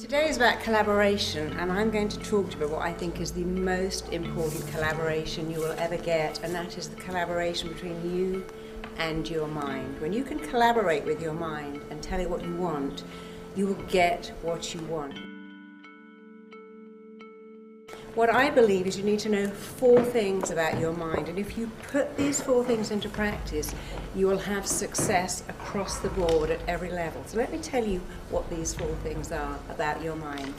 Today is about collaboration, and I'm going to talk to you about what I think is the most important collaboration you will ever get, and that is the collaboration between you and your mind. When you can collaborate with your mind and tell it what you want, you will get what you want. What I believe is you need to know 4 things about your mind, and if you put these 4 things into practice, you will have success across the board at every level. So let me tell you what these 4 things are about your mind.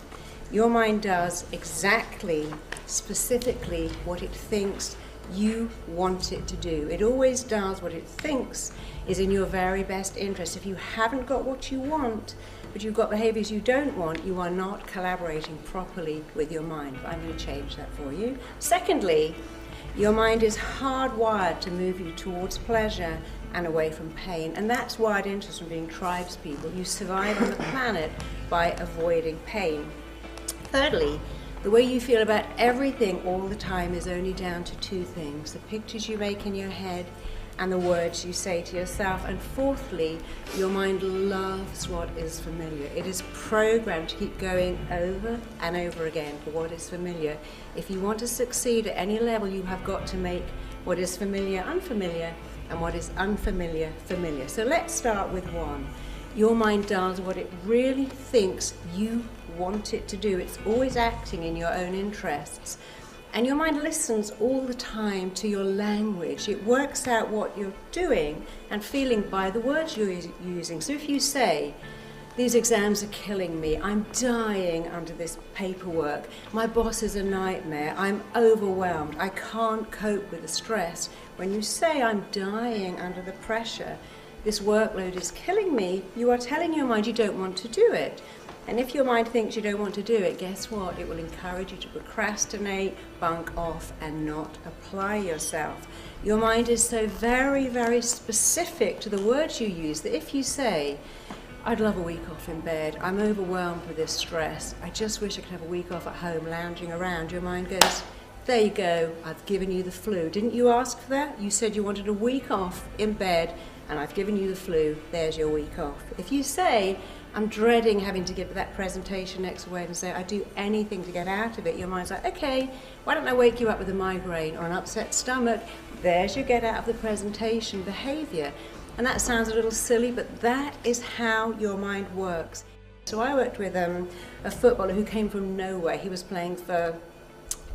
Your mind does exactly, specifically, what it thinks you want it to do. It always does what it thinks is in your very best interest. If you haven't got what you want, but you've got behaviours you don't want, you are not collaborating properly with your mind. I'm going to change that for you. Secondly, your mind is hardwired to move you towards pleasure and away from pain, and that's wired into us from being tribes people. You survive on the planet by avoiding pain. Thirdly, the way you feel about everything all the time is only down to 2 things: the pictures you make in your head and the words you say to yourself. And fourthly, your mind loves what is familiar. It is programmed to keep going over and over again for what is familiar. If you want to succeed at any level, you have got to make what is familiar unfamiliar and what is unfamiliar familiar. So let's start with 1. Your mind does what it really thinks you want it to do. It's always acting in your own interests. And your mind listens all the time to your language. It works out what you're doing and feeling by the words you're using. So if you say, "These exams are killing me, I'm dying under this paperwork, my boss is a nightmare, I'm overwhelmed, I can't cope with the stress." When you say, "I'm dying under the pressure, this workload is killing me," you are telling your mind you don't want to do it. And if your mind thinks you don't want to do it, guess what? It will encourage you to procrastinate, bunk off, and not apply yourself. Your mind is so very, very specific to the words you use that if you say, "I'd love a week off in bed, I'm overwhelmed with this stress, I just wish I could have a week off at home lounging around," your mind goes, "There you go, I've given you the flu. Didn't you ask for that? You said you wanted a week off in bed, and I've given you the flu. There's your week off." If you say, "I'm dreading having to give that presentation next Wednesday, I'd do anything to get out of it," your mind's like, "Okay, why don't I wake you up with a migraine or an upset stomach?" There's your get out of the presentation behaviour. And that sounds a little silly, but that is how your mind works. So I worked with a footballer who came from nowhere. He was playing for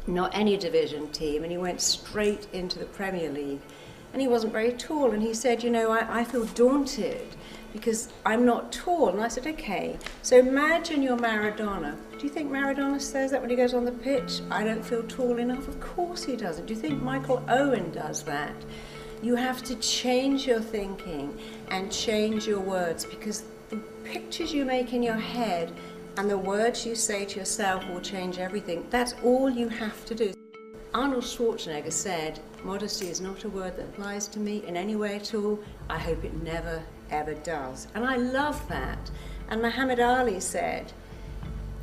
not any division team, and he went straight into the Premier League. And he wasn't very tall, and he said, I feel daunted because I'm not tall. And I said, okay, so imagine you're Maradona. Do you think Maradona says that when he goes on the pitch? "I don't feel tall enough"? Of course he doesn't. Do you think Michael Owen does that? You have to change your thinking and change your words, because the pictures you make in your head and the words you say to yourself will change everything. That's all you have to do. Arnold Schwarzenegger said, "Modesty is not a word that applies to me in any way at all. I hope it never, ever does." And I love that. And Muhammad Ali said,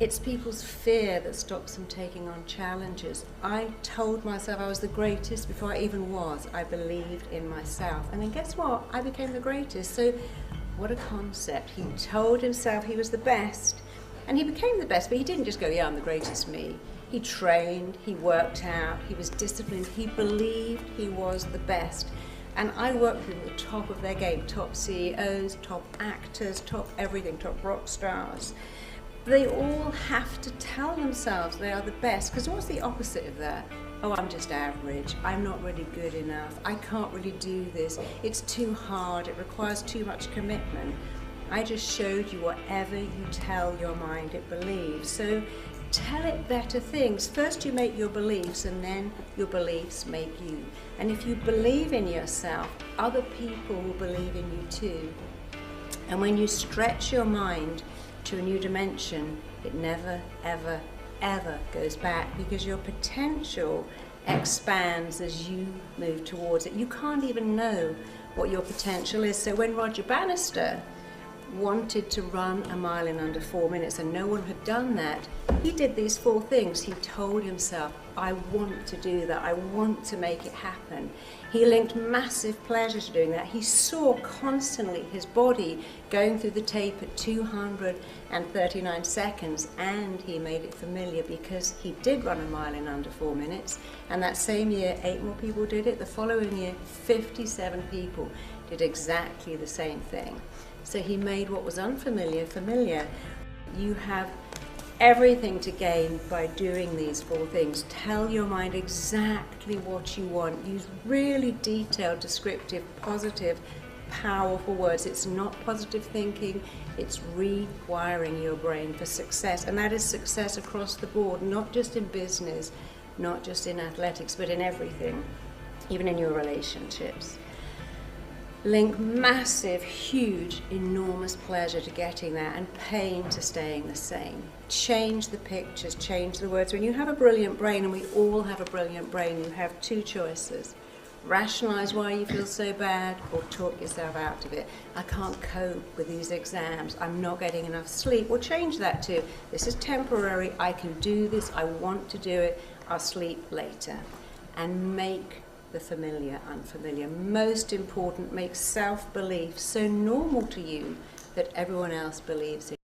"It's people's fear that stops them taking on challenges." I told myself I was the greatest before I even was. I believed in myself. And then guess what? I became the greatest. So what a concept. He told himself he was the best, and he became the best. But he didn't just go, "Yeah, I'm the greatest me." He trained, he worked out, he was disciplined, he believed he was the best. And I worked with the top of their game, top CEOs, top actors, top everything, top rock stars. They all have to tell themselves they are the best, because what's the opposite of that? "Oh, I'm just average, I'm not really good enough, I can't really do this, it's too hard, it requires too much commitment." I just showed you whatever you tell your mind it believes. So tell it better things. First you make your beliefs, and then your beliefs make you. And if you believe in yourself, other people will believe in you too. And when you stretch your mind to a new dimension, it never, ever, ever goes back, because your potential expands as you move towards it. You can't even know what your potential is. So when Roger Bannister wanted to run a mile in under 4 minutes and no one had done that, he did these 4 things. He told himself, I want to do that, I want to make it happen. He linked massive pleasure to doing that. He saw constantly his body going through the tape at 239 seconds, and he made it familiar because he did run a mile in under 4 minutes, and that same year 8 more people did it. The following year 57 people did exactly the same thing. So he made what was unfamiliar familiar. You have everything to gain by doing these 4 things. Tell your mind exactly what you want. Use really detailed, descriptive, positive, powerful words. It's not positive thinking, it's rewiring your brain for success. And that is success across the board, not just in business, not just in athletics, but in everything, even in your relationships. Link massive, huge, enormous pleasure to getting there and pain to staying the same. Change the pictures, change the words. When you have a brilliant brain, and we all have a brilliant brain, you have 2 choices. Rationalize why you feel so bad, or talk yourself out of it. I can't cope with these exams, I'm not getting enough sleep. Well, change that to, this is temporary, I can do this, I want to do it, I'll sleep later. And make the familiar unfamiliar. Most important, make self-belief so normal to you that everyone else believes it.